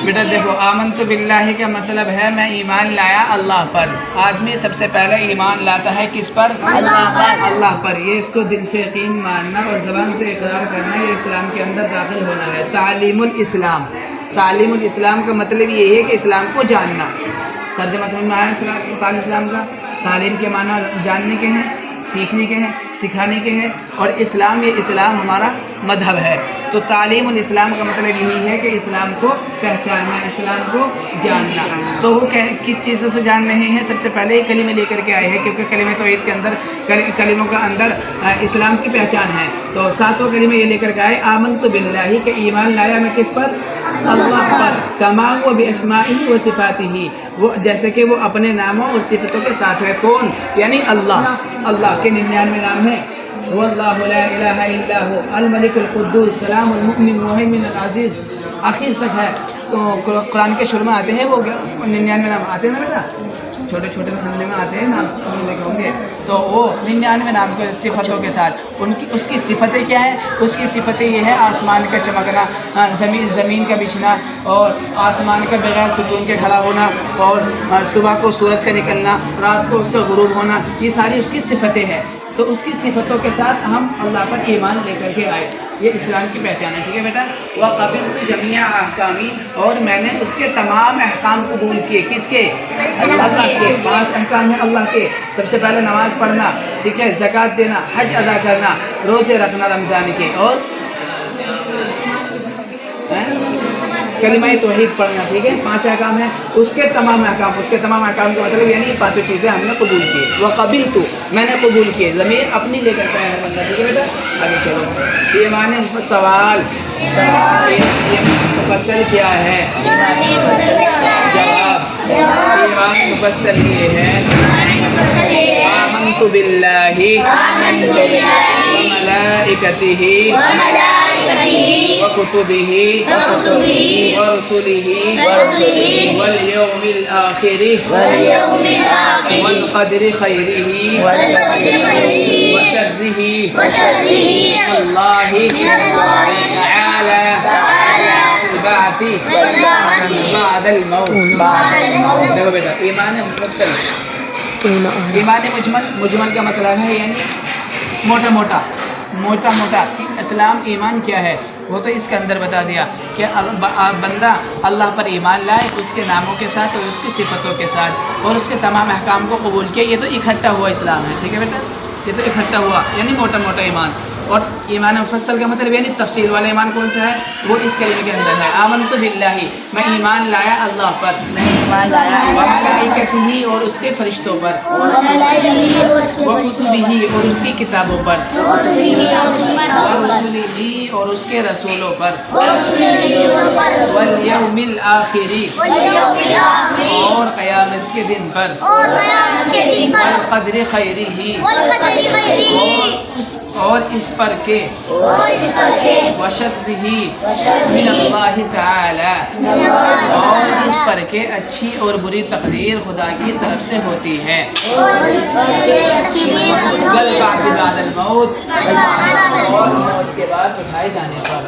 بیٹا دیکھو آمنت باللہ کا مطلب ہے میں ایمان لایا اللہ پر۔ آدمی سب سے پہلے ایمان لاتا ہے کس پر؟ اللہ پر۔ اللہ پر، یہ اس کو دل سے یقین ماننا اور زبان سے اقرار کرنا، یہ اسلام کے اندر داخل ہونا ہے۔ تعلیم الاسلام، تعلیم الاسلام کا مطلب یہ ہے کہ اسلام کو جاننا۔ ترجمہ سمجھ میں آیا تعلیم اسلام کا؟ تعلیم کے معنی جاننے کے ہیں، سیکھنے کے ہیں، سکھانے کے ہیں، اور اسلام، یہ اسلام ہمارا مذہب ہے۔ تو تعلیم الاسلام کا مطلب یہی ہے کہ اسلام کو پہچاننا، اسلام کو جاننا۔ تو وہ کس چیز سے جان رہے ہیں؟ سب سے پہلے کلمے لے کر کے آئے ہیں، کیونکہ کلمہ توحید کے اندر، کلموں کے اندر اسلام کی پہچان ہے۔ تو ساتوں کلمے یہ لے کر کے آئے، آمنت باللہ کہ ایمان لایا میں کس پر؟ اللہ پر۔ کما و باسمائہ و صفاتہ، وہ جیسے کہ وہ اپنے ناموں اور صفتوں کے ساتھ ہے۔ کون؟ یعنی اللہ۔ اللہ کے 99 نام ہیں۔ هو اللہ لا الہ الا هو الملک القدوس سلام المؤمن المہیمن العزیز، آخر تک ہے۔ تو قرآن کے شروع میں آتے ہیں وہ 99 نام آتے ہیں نا بیٹا، چھوٹے چھوٹے خانے میں آتے ہیں نام، دیکھے ہوں گے۔ تو وہ 99 نام کے صفتوں کے ساتھ اس کی صفتیں کیا ہے؟ اس کی صفتیں یہ ہے آسمان کا چمکنا، زمین کا بچھنا، اور آسمان کا بغیر ستون کے کھڑا ہونا، اور صبح کو سورج کا نکلنا، رات کو اس کا غروب ہونا، یہ ساری اس کی صفتیں ہیں۔ تو اس کی صفتوں کے ساتھ ہم اللہ پر ایمان لے کر کے آئے، یہ اسلام کی پہچان ہے۔ ٹھیک ہے بیٹا؟ وَقَبِلْتُ جَمِيعَ احکامی، اور میں نے اس کے تمام احکام قبول کیے۔ کس کے؟ اللہ کے۔ 5 احکام ہیں اللہ کے۔ سب سے پہلے نماز پڑھنا، ٹھیک ہے، زکوٰۃ دینا، حج ادا کرنا، روزے رکھنا رمضان کے، اور کلمہ توحید پڑھنا، ٹھیک ہے۔ 5 احکام ہیں، اس کے تمام احکام، اس کے تمام احکام کا مطلب یعنی یہ 5 چیزیں ہم نے قبول کی۔ وقبلت، میں نے قبول کیے، ضمیر اپنی لے کر کے آیا ہے بندہ۔ ٹھیک ہے بیٹا؟ آگے چلو۔ ایمان سوال، مفصل کیا ہے؟ جواب، ایمان مفصل یہ ہے، آمنت باللہ وملائکتہ وکتبہ ورسلہ والیوم الآخر والقدر خیرہ وشرہ اللہ تعالی البعث بعد الموت۔ دیکھو بیٹا، ایمان مفصل، ایمان مجمل کا مطلب ہے یعنی موٹا موٹا اسلام ایمان کیا ہے وہ تو اس کے اندر بتا دیا کہ بندہ اللہ پر ایمان لائے، اس کے ناموں کے ساتھ اور اس کی صفتوں کے ساتھ، اور اس کے تمام احکام کو قبول کیا۔ یہ تو اکٹھا ہوا اسلام ہے۔ ٹھیک ہے بیٹا؟ یہ تو اکٹھا ہوا یعنی موٹا ایمان۔ اور ایمان مفصل کا مطلب یعنی تفصیل والا ایمان کون سا ہے؟ وہ اس کلمے کے اندر ہے، آمنت باللہ، میں ایمان لایا اللہ پر، میں ایمان لایا وملائکتہ، اور اس کے فرشتوں پر، وکتبہ، اور اس کی کتابوں پر، ورسلہ، اور اس کے رسولوں پر، والیوم الآخر، اور قیامت کے دن پر، والقدر خیرہ، اور اس پر کے، وشرہ من اللہ تعالی، اور اس پر کے اچھی اور بری تقدیر خدا کی طرف سے ہوتی ہے، والبعث بعد الموت، اور موت کے بعد اٹھائے جانے پر۔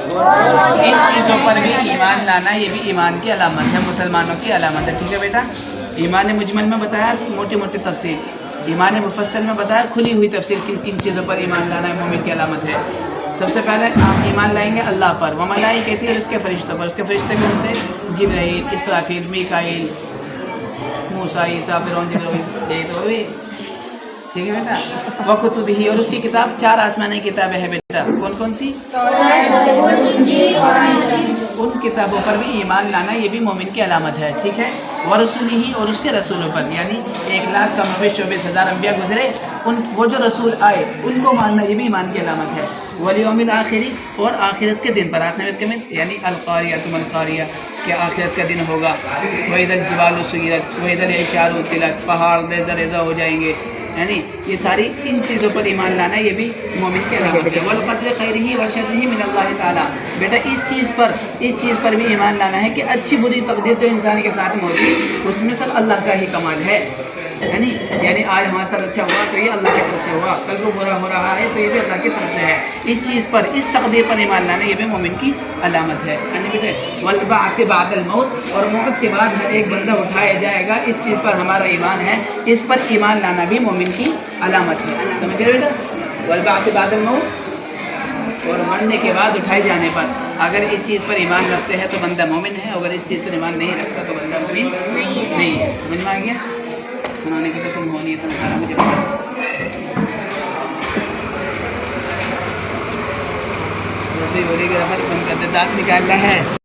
ان چیزوں پر بھی ایمان لانا یہ بھی ایمان کی علامت ہے، مسلمانوں کی علامت ہے۔ ٹھیک ہے بیٹا؟ ایمان مجمل میں بتایا موٹی تفصیل، ایمان مفصل میں بتایا کھلی ہوئی تفصیل کن چیزوں پر ایمان لانا ہے مومن کی علامت ہے۔ سب سے پہلے آپ ایمان لائیں گے اللہ پر، وملائکتہ، اور اس کے فرشتوں پر۔ اس کے فرشتے کون سے؟ جبرائیل، اسرافیل، میکائیل، موسیٰ، عیسیٰ، فرعون، جبرائیل، یہ تو ہوئی۔ ٹھیک ہے بیٹا؟ وکتبہ، اور اس کی کتاب 4 آسمانی کتابیں ہیں بیٹا، کون سی؟ ان کتابوں پر بھی ایمان لانا یہ بھی مومن کی علامت ہے۔ ٹھیک ہے؟ ورسلہ، اور اس کے رسولوں پر، یعنی 1,24,000 انبیاء گزرے، وہ جو رسول آئے ان کو ماننا یہ بھی ایمان کی علامت ہے۔ والیوم الآخر، اور آخرت کے دن پر، آخرت کے دن یعنی القاریۃ ما القاریہ، کہ آخرت کا دن ہوگا۔ وَإِذَا الْجِبَالُ سُيِّرَتْ وَإِذَا الْعِشَارُ عُطِّلَتْ، پہاڑ ریزہ ریزہ ہو جائیں گے، یعنی یہ ساری ان چیزوں پر ایمان لانا یہ بھی مومن کی علامت ہے۔ والقدر خیرہ وشرہ من اللہ تعالی، بیٹا اس چیز پر بھی ایمان لانا ہے کہ اچھی بری تقدیر تو انسان کے ساتھ موجود، اس میں سب اللہ کا ہی کمال ہے۔ یعنی آج ہمارے ساتھ اچھا ہوا تو یہ اللہ کی طرف سے ہوا، کل کو برا ہو رہا ہے تو یہ بھی اللہ کی طرف سے ہے. اس چیز پر، اس تقدیر پر ایمان لانا یہ بھی مومن کی علامت ہے. بیٹے والبعث بعد الموت، اور موت کے بعد ہر ایک بندہ اٹھایا جائے گا، اس چیز پر ہمارا ایمان ہے. اس پر ایمان لانا بھی مومن کی علامت ہے. سمجھ گئے بیٹا؟ والبعث بعد الموت، اور مرنے کے بعد اٹھائے جانے پر اگر اس چیز پر ایمان رکھتے ہیں تو بندہ مومن ہے، اگر اس چیز پر ایمان نہیں رکھتا تو بندہ مومن نہیں ہے. سمجھ میں آ گیا؟ سنانے کی تو تم ہو نہیں، اتنا سارا مجھے پتا. بولی کہ بند کر دے، دانت نکالنا ہے.